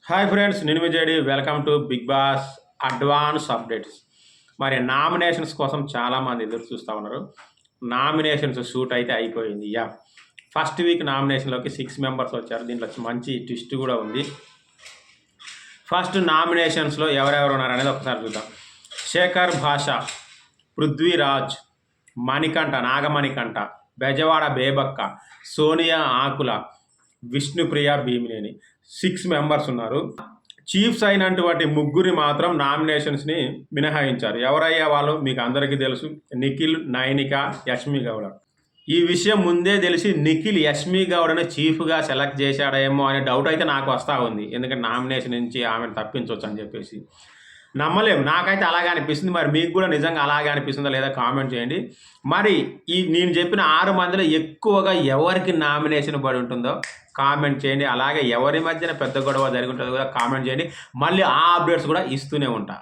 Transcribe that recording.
Hi friends, నేను Vijay. Welcome to Bigg Boss advance updates. మరి nominations కోసం చాలామంది ఎదురు చూస్తూ ఉన్నారు. నామినేషన్స్ షూట్ అయితే అయిపోయింది. ఫస్ట్ వీక్ నామినేషన్లోకి 6 మెంబర్స్ వచ్చారు. దీంట్లో మంచి ట్విస్ట్ కూడా ఉంది. ఫస్ట్ నామినేషన్స్లో ఎవరెవరు ఉన్నారనేది ఒకసారి చూద్దాం. శేఖర్ భాష, పృథ్వీరాజ్, మణికంఠ, నాగమణికంఠ, బెజవాడ బేబక్క, సోనియా ఆకుల, విష్ణుప్రియ భీమినేని 6 మెంబర్స్ ఉన్నారు. చీఫ్స్ అయినటువంటి ముగ్గురిని మాత్రం నామినేషన్స్ని మినహాయించారు. ఎవరయ్యా వాళ్ళు? మీకు అందరికీ తెలుసు. నిఖిల్, నైనిక, యష్మి గౌడ. ఈ విషయం ముందే తెలిసి నిఖిల్ యష్మి గౌడని చీఫ్గా సెలెక్ట్ చేశాడేమో అనే డౌట్ అయితే నాకు వస్తూ ఉంది. ఎందుకంటే నామినేషన్ నుంచి ఆమెను తప్పించవచ్చు అని చెప్పేసి నమ్మలేము. నాకైతే అలాగే అనిపిస్తుంది. మరి మీకు కూడా నిజంగా అలాగే అనిపిస్తుందా లేదా కామెంట్ చేయండి. మరి నేను చెప్పిన 6 మందిలో ఎక్కువగా ఎవరికి నామినేషన్ పడి ఉంటుందో కామెంట్ చేయండి. అలాగే ఎవరి మధ్యన పెద్ద గొడవ జరిగి ఉంటుందో కూడా కామెంట్ చేయండి. మళ్ళీ ఆ అప్డేట్స్ కూడా ఇస్తూనే ఉంటా.